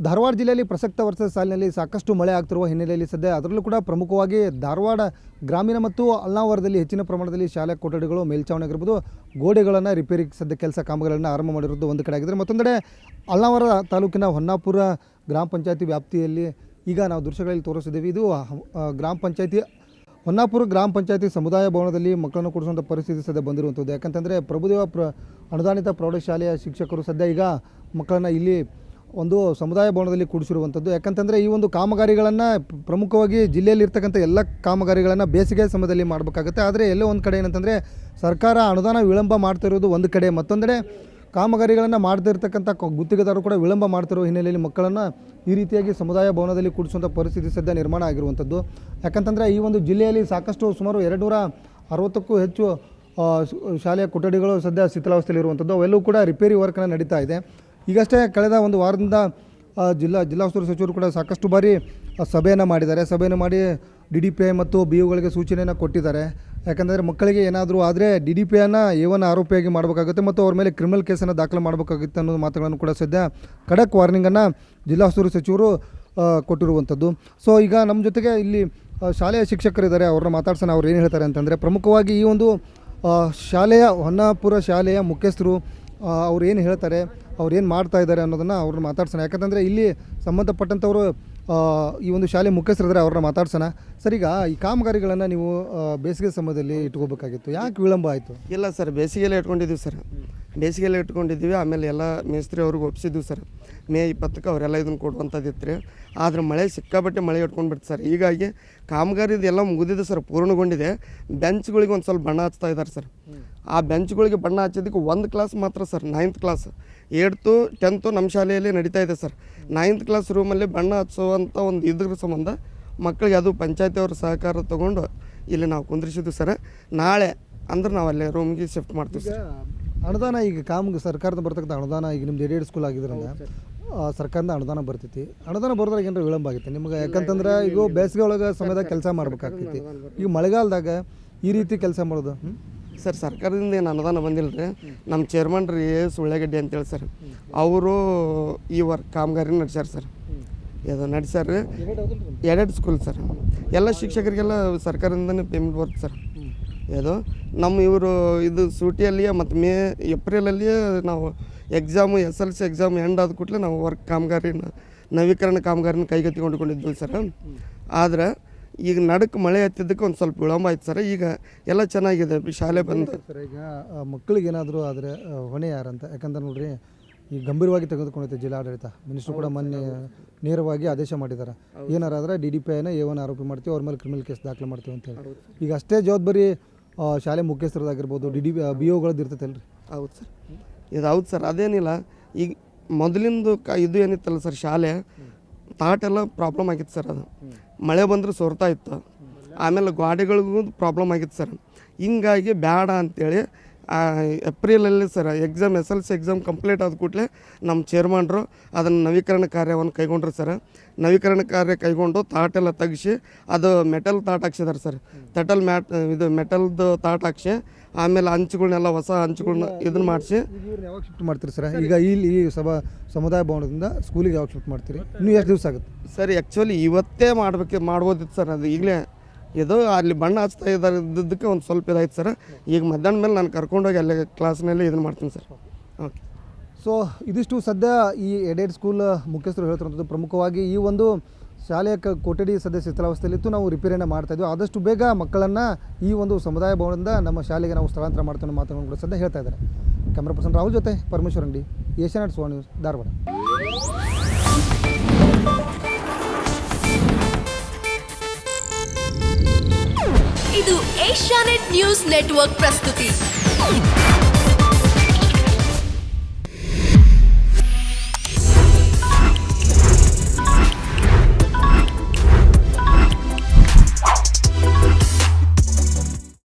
ಧಾರವಾಡ ಜಿಲ್ಲೆಯಲ್ಲಿ ಪ್ರಸಕ್ತ ವರ್ಷದ ಸಾಲಿನಲ್ಲಿ ಸಾಕಷ್ಟು ಮಳೆ ಆಗ್ತಿರುವ ಹಿನ್ನೆಲೆಯಲ್ಲಿ ಸದ್ಯ ಅದರಲ್ಲೂ ಕೂಡ ಪ್ರಮುಖವಾಗಿ ಧಾರವಾಡ ಗ್ರಾಮೀಣ ಮತ್ತು ಅಳ್ನಾವರದಲ್ಲಿ ಹೆಚ್ಚಿನ ಪ್ರಮಾಣದಲ್ಲಿ ಶಾಲಾ ಕೊಠಡಿಗಳು ಮೇಲ್ಛಾವಣಿ ಆಗಿರ್ಬೋದು ಗೋಡೆಗಳನ್ನು ರಿಪೇರಿ ಸದ್ಯ ಕೆಲಸ ಕಾಮಗಾರಿಗಳನ್ನು ಆರಂಭ ಮಾಡಿರೋದು ಒಂದು ಕಡೆ ಆಗಿದ್ದರೆ ಮತ್ತೊಂದೆಡೆ ಅಳ್ನಾವರ ತಾಲೂಕಿನ ಹೊನ್ನಾಪುರ ಗ್ರಾಮ ಪಂಚಾಯತಿ ವ್ಯಾಪ್ತಿಯಲ್ಲಿ ಈಗ ನಾವು ದೃಶ್ಯಗಳಲ್ಲಿ ತೋರಿಸಿದ್ದೀವಿ. ಇದು ಗ್ರಾಮ ಪಂಚಾಯತಿ ಹೊನ್ನಾಪುರ ಗ್ರಾಮ ಪಂಚಾಯತಿ ಸಮುದಾಯ ಭವನದಲ್ಲಿ ಮಕ್ಕಳನ್ನು ಕೊಡಿಸುವಂಥ ಪರಿಸ್ಥಿತಿ ಸದ್ಯ ಬಂದಿರುವಂಥದ್ದು. ಯಾಕಂತಂದರೆ ಪ್ರಭುದೇವ ಅನುದಾನಿತ ಪ್ರೌಢಶಾಲೆಯ ಶಿಕ್ಷಕರು ಸದ್ಯ ಈಗ ಮಕ್ಕಳನ್ನು ಇಲ್ಲಿ ಒಂದು ಸಮುದಾಯ ಭವನದಲ್ಲಿ ಕೂಡಿಸಿರುವಂಥದ್ದು. ಯಾಕಂತಂದರೆ ಈ ಒಂದು ಕಾಮಗಾರಿಗಳನ್ನು ಪ್ರಮುಖವಾಗಿ ಜಿಲ್ಲೆಯಲ್ಲಿ ಇರ್ತಕ್ಕಂಥ ಎಲ್ಲ ಕಾಮಗಾರಿಗಳನ್ನು ಬೇಸಿಗೆ ಸಮಯದಲ್ಲಿ ಮಾಡಬೇಕಾಗುತ್ತೆ. ಆದರೆ ಎಲ್ಲೋ ಒಂದು ಕಡೆ ಏನಂತಂದರೆ ಸರ್ಕಾರ ಅನುದಾನ ವಿಳಂಬ ಮಾಡ್ತಿರೋದು ಒಂದು ಕಡೆ, ಮತ್ತೊಂದೆಡೆ ಕಾಮಗಾರಿಗಳನ್ನು ಮಾಡದೇ ಇರತಕ್ಕಂಥ ಗುತ್ತಿಗೆದಾರರು ಕೂಡ ವಿಳಂಬ ಮಾಡ್ತಿರೋ ಹಿನ್ನೆಲೆಯಲ್ಲಿ ಮಕ್ಕಳನ್ನು ಈ ರೀತಿಯಾಗಿ ಸಮುದಾಯ ಭವನದಲ್ಲಿ ಕೂಡಿಸುವಂಥ ಪರಿಸ್ಥಿತಿ ಸದ್ಯ ನಿರ್ಮಾಣ ಆಗಿರುವಂಥದ್ದು. ಯಾಕಂತಂದರೆ ಈ ಒಂದು ಜಿಲ್ಲೆಯಲ್ಲಿ ಸಾಕಷ್ಟು ಸುಮಾರು 260ಕ್ಕೂ ಹೆಚ್ಚು ಶಾಲೆಯ ಕೊಠಡಿಗಳು ಸದ್ಯ ಶಿಥಿಲಾವಸ್ಥೆಯಲ್ಲಿರುವಂಥದ್ದು. ಅವೆಲ್ಲವೂ ಕೂಡ ರಿಪೇರಿ ವರ್ಕ್ನ ನಡೀತಾ ಇದೆ. ಈಗಷ್ಟೇ ಕಳೆದ ಒಂದು ವಾರದಿಂದ ಜಿಲ್ಲಾ ಉಸ್ತುವಾರಿ ಸಚಿವರು ಕೂಡ ಸಾಕಷ್ಟು ಬಾರಿ ಸಭೆಯನ್ನು ಮಾಡಿದ್ದಾರೆ. ಮಾಡಿ DDPI ಮತ್ತು BOಗಳಿಗೆ ಸೂಚನೆಯನ್ನು ಕೊಟ್ಟಿದ್ದಾರೆ. ಯಾಕಂದರೆ ಮಕ್ಕಳಿಗೆ ಏನಾದರೂ ಆದರೆ DDPIಯನ್ನು A1 ಆರೋಪಿಯಾಗಿ ಮಾಡಬೇಕಾಗುತ್ತೆ ಮತ್ತು ಅವ್ರ ಮೇಲೆ ಕ್ರಿಮಿನಲ್ ಕೇಸನ್ನು ದಾಖಲೆ ಮಾಡಬೇಕಾಗುತ್ತೆ ಅನ್ನೋ ಮಾತುಗಳನ್ನು ಕೂಡ ಸದ್ಯ ಖಡಕ್ ವಾರ್ನಿಂಗನ್ನು ಜಿಲ್ಲಾ ಉಸ್ತುವಾರಿ ಸಚಿವರು ಕೊಟ್ಟಿರುವಂಥದ್ದು. ಸೊ ಈಗ ನಮ್ಮ ಜೊತೆಗೆ ಇಲ್ಲಿ ಶಾಲೆಯ ಶಿಕ್ಷಕರಿದ್ದಾರೆ, ಅವ್ರನ್ನ ಮಾತಾಡ್ಸೋಣ. ಅವ್ರು ಏನು ಹೇಳ್ತಾರೆ ಅಂತಂದರೆ, ಪ್ರಮುಖವಾಗಿ ಈ ಒಂದು ಶಾಲೆಯ ಹೊನ್ನಾಪುರ ಶಾಲೆಯ ಮುಖ್ಯಸ್ಥರು ಅವ್ರು ಏನು ಹೇಳ್ತಾರೆ, ಅವ್ರು ಏನು ಮಾಡ್ತಾ ಇದ್ದಾರೆ ಅನ್ನೋದನ್ನು ಅವ್ರನ್ನ ಮಾತಾಡ್ಸೋಣ. ಯಾಕಂತಂದರೆ ಇಲ್ಲಿ ಸಂಬಂಧಪಟ್ಟಂಥವರು ಈ ಒಂದು ಶಾಲೆ ಮುಖ್ಯಸ್ಥರಿದ್ದಾರೆ, ಅವ್ರನ್ನ ಮಾತಾಡ್ಸೋಣ. ಸರ್, ಈಗ ಈ ಕಾಮಗಾರಿಗಳನ್ನು ನೀವು ಬೇಸಿಗೆ ಸಮಯದಲ್ಲಿ ಇಟ್ಕೋಬೇಕಾಗಿತ್ತು, ಯಾಕೆ ವಿಳಂಬ ಆಯಿತು? ಇಲ್ಲ ಸರ್, ಬೇಸಿಗೆಯಲ್ಲೇ ಇಟ್ಕೊಂಡಿದ್ದೀವಿ ಸರ್. ಬೇಸಿಗೆಯಲ್ಲೇ ಇಟ್ಕೊಂಡಿದ್ದೀವಿ. ಆಮೇಲೆ ಎಲ್ಲ ಮೇಸ್ತ್ರಿ ಅವ್ರಿಗೆ ಒಪ್ಪಿಸಿದ್ವಿ ಸರ್. ಮೇ 20ಕ್ಕೆ ಅವರೆಲ್ಲ ಇದನ್ನು ಕೊಡುವಂಥದ್ದಿತ್ತು ರೀ. ಆದರೆ ಮಳೆ ಸಿಕ್ಕಾಬಟ್ಟೆ ಮಳೆ ಇಟ್ಕೊಂಡ್ಬಿಡ್ತು ಸರ್. ಹೀಗಾಗಿ ಕಾಮಗಾರಿದು ಎಲ್ಲ ಮುಗಿದಿದೆ ಸರ್, ಪೂರ್ಣಗೊಂಡಿದೆ. ಬೆಂಚ್ಗಳಿಗೆ ಒಂದು ಸ್ವಲ್ಪ ಬಣ್ಣ ಹಚ್ತಾ ಇದ್ದಾರೆ ಸರ್. ಆ ಬೆಂಚ್ಗಳಿಗೆ ಬಣ್ಣ ಹಚ್ಚಿದ್ದಕ್ಕೆ ಒಂದು ಕ್ಲಾಸ್ ಮಾತ್ರ sir, 9th class, 8th 10th ನಮ್ಮ ಶಾಲೆಯಲ್ಲಿ ನಡೀತಾ ಇದೆ ಸರ್. 9th ಕ್ಲಾಸ್ ರೂಮಲ್ಲಿ ಬಣ್ಣ ಹಚ್ಚುವಂಥ ಒಂದು ಇದ್ರ ಸಂಬಂಧ ಮಕ್ಕಳಿಗೆ ಅದು ಪಂಚಾಯತಿಯವ್ರ ಸಹಕಾರ ತೊಗೊಂಡು ಇಲ್ಲಿ ನಾವು ಕುಂದ್ರಿಸಿದ್ವಿ ಸರ್. ನಾಳೆ ಅಂದ್ರೆ ನಾವು ಅಲ್ಲೇ ರೂಮ್ಗೆ ಶಿಫ್ಟ್ ಮಾಡ್ತೀವಿ ಸರ್. ಅನುದಾನ ಈಗ ಸರ್ಕಾರದ ಬರ್ತಕ್ಕಂಥ ಅನುದಾನ, ಈಗ ನಿಮ್ದು ಎಡೆಡ್ ಸ್ಕೂಲ್ ಆಗಿದ್ರಿಂದ ಸರ್ಕಾರದ ಅನುದಾನ ಬರ್ತೈತಿ. ಅನುದಾನ ಬರೋದ್ರಾಗ ಏನಾರ ವಿಳಂಬ ಆಗೈತೆ ನಿಮ್ಗೆ? ಯಾಕಂತಂದ್ರೆ ಈಗ ಬೇಸಿಗೆ ಒಳಗೆ ಸಮಯದಾಗ ಕೆಲಸ ಮಾಡ್ಬೇಕಾಗ್ತೈತಿ. ಈಗ ಮಳೆಗಾಲದಾಗ ಈ ರೀತಿ ಕೆಲಸ ಮಾಡೋದು ಸರ್, ಸರ್ಕಾರದಿಂದ ಏನು ಅನುದಾನ ಬಂದಿಲ್ಲ ರೀ. ನಮ್ಮ ಚೇರ್ಮನ್ ರೀ ಸುಳ್ಳೆಗಡ್ಡೆ ಅಂತೇಳಿ ಸರ್, ಅವರು ಈ ಕಾಮಗಾರಿ ನಡೆಸ್ಯಾರ ಸರ್. ಇದು ನಡೆಸ್ಯಾರ ರೀ. Aided school sir. ಎಲ್ಲ ಶಿಕ್ಷಕರಿಗೆಲ್ಲ ಸರ್ಕಾರದಿಂದನೇ ಪೇಮೆಂಟ್ ಬರುತ್ತೆ ಸರ್. ಇದು ನಮ್ಮ ಇವರು ಇದು ಸೂಟಿಯಲ್ಲಿಯೇ ಮತ್ತು ಏಪ್ರಿಲಲ್ಲಿಯೇ ನಾವು ಎಕ್ಸಾಮು SLC ಎಕ್ಸಾಮ್ ಎಂಡ್ ಆದ ಕೂಡಲೇ ನಾವು ನವೀಕರಣ ಕಾಮಗಾರಿನ ಕೈಗೆತ್ತಿಕೊಂಡಿದ್ವಿ ಸರ್. ಆದರೆ ಈಗ ನಡಕ್ಕೆ ಮಳೆ ಹತ್ತಿದ್ದಕ್ಕೆ ಒಂದು ಸ್ವಲ್ಪ ವಿಳಂಬ ಆಯ್ತು ಸರ್. ಈಗ ಎಲ್ಲ ಚೆನ್ನಾಗಿದೆ, ಶಾಲೆ ಬಂದು ಸರ್. ಈಗ ಮಕ್ಕಳಿಗೆ ಏನಾದರೂ ಆದರೆ ಹೊಣೆ ಯಾರಂತ? ಯಾಕಂದ್ರೆ ನೋಡ್ರಿ, ಈಗ ಗಂಭೀರವಾಗಿ ತೆಗೆದುಕೊಂಡಿದೆ ಜಿಲ್ಲಾಡಳಿತ. ಮಿನಿಸ್ಟ್ರು ಕೂಡ ಮೊನ್ನೆ ನೇರವಾಗಿ ಆದೇಶ ಮಾಡಿದ್ದಾರೆ, ಏನಾರಾದ್ರೆ DDPIನ A1 ಆರೋಪಿ ಮಾಡ್ತೀವಿ, ಅವ್ರ ಮೇಲೆ ಕ್ರಿಮಿನಲ್ ಕೇಸ್ ದಾಖಲೆ ಮಾಡ್ತೀವಿ ಅಂತೇಳಿ. ಈಗ ಅಷ್ಟೇ ಜವಾಬ್ದಾರಿ ಶಾಲೆ ಮುಖ್ಯಸ್ಥರದಾಗಿರ್ಬೋದು, BOಗಳದ್ದು ಇರ್ತೈತಲ್ರಿ? ಹೌದು ಸರ್, ಇದು ಹೌದು ಸರ್. ಅದೇನಿಲ್ಲ, ಈಗ ಮೊದಲಿಂದು ಇದು ಏನಿತ್ತಲ್ಲ ಸರ್, ಶಾಲೆ ತಾಟೆಲ್ಲ ಪ್ರಾಬ್ಲಮ್ ಆಗಿತ್ತು ಸರ್. ಅದು ಮಳೆ ಬಂದರೂ ಸೋರ್ತಾ ಇತ್ತು. ಆಮೇಲೆ ಗಾಡಿಗಳಿಗೂ ಪ್ರಾಬ್ಲಮ್ ಆಗಿತ್ತು ಸರ್. ಹಿಂಗಾಗಿ ಬೇಡ ಅಂಥೇಳಿ ಏಪ್ರಿಲಲ್ಲಿ sir exam SLC exam complete ಆದ ಕೂಡಲೇ ನಮ್ಮ ಚೇರ್ಮನ್ರು ಅದನ್ನು ನವೀಕರಣ ಕಾರ್ಯವನ್ನು ಕೈಗೊಂಡ್ರು ಸರ್. ನವೀಕರಣ ಕಾರ್ಯ ಕೈಗೊಂಡು ತಾಟೆಲ್ಲ ತೆಗಿಸಿ ಅದು ಮೆಟಲ್ ತಾಟ್ ಹಾಕ್ಸಿದಾರೆ ಸರ್. ಇದು ಮೆಟಲ್ದು ತಾಟ್ ಹಾಕ್ಸಿ ಆಮೇಲೆ ಹಂಚುಗಳನ್ನೆಲ್ಲ ಹೊಸ ಹಂಚುಗಳನ್ನ ಇದನ್ನು ಮಾಡಿಸಿ. ಯಾವಾಗ ಶಿಫ್ಟ್ ಮಾಡ್ತೀರಿ ಸರ್? ಈಗ ಇಲ್ಲಿ ಸಮುದಾಯ ಭವನದಿಂದ ಸ್ಕೂಲಿಗೆ ಯಾವಾಗ ಶಿಫ್ಟ್ ಮಾಡ್ತೀರಿ? ಇನ್ನೂ ಎಷ್ಟು ದಿವಸ ಆಗುತ್ತೆ ಸರ್? ಆ್ಯಕ್ಚುಲಿ ಇವತ್ತೇ ಮಾಡ್ಬೋದಿತ್ತು ಸರ್. ಅದು ಈಗಲೇ ಇದು ಅಲ್ಲಿ ಬಣ್ಣ ಹಚ್ತಾ ಇದ್ದಕ್ಕೆ ಒಂದು ಸ್ವಲ್ಪ ಇದಾಯ್ತು ಸರ್. ಈಗ ಮಧ್ಯಾಹ್ನ ಮೇಲೆ ನಾನು ಕರ್ಕೊಂಡೋಗಿ ಅಲ್ಲಿ ಕ್ಲಾಸ್ನಲ್ಲಿ ಇದನ್ನು ಮಾಡ್ತೀನಿ ಸರ್. ಓಕೆ. ಸೊ ಇದಿಷ್ಟು ಸದ್ಯ ಈ ಎಡೆಡ್ ಸ್ಕೂಲ್ ಮುಖ್ಯಸ್ಥರು ಹೇಳ್ತಿರುವಂಥದ್ದು. ಪ್ರಮುಖವಾಗಿ ಈ ಒಂದು ಶಾಲೆಯ ಕೊಠಡಿ ಸದ್ಯ ಶಿಥಿಲಾವಸ್ಥೆಯಲ್ಲಿತ್ತು, ನಾವು ರಿಪೇರಿಯನ್ನು ಮಾಡ್ತಾಯಿದ್ವಿ. ಆದಷ್ಟು ಬೇಗ ಮಕ್ಕಳನ್ನು ಈ ಒಂದು ಸಮುದಾಯ ಭವನದಿಂದ ನಮ್ಮ ಶಾಲೆಗೆ ನಾವು ಸ್ಥಳಾಂತರ ಮಾಡ್ತೀವಿ ಅನ್ನೋ ಮಾತುಗಳನ್ನು ಕೂಡ ಸದ್ಯ ಹೇಳ್ತಾ ಇದ್ದಾರೆ. ಕ್ಯಾಮ್ರಾ ಪರ್ಸನ್ ರಾಹುಲ್ ಜೊತೆ ಪರಮೇಶ್ವರ್ ಅಂಗಡಿ, ಏಷ್ಯಾನೆಟ್ ಸುವರ್ಣ ನ್ಯೂಸ್, ಧಾರವಾಡ. ಇದು ಏಷ್ಯಾನೆಟ್ ನ್ಯೂಸ್ ನೆಟ್ವರ್ಕ್ ಪ್ರಸ್ತುತಿ.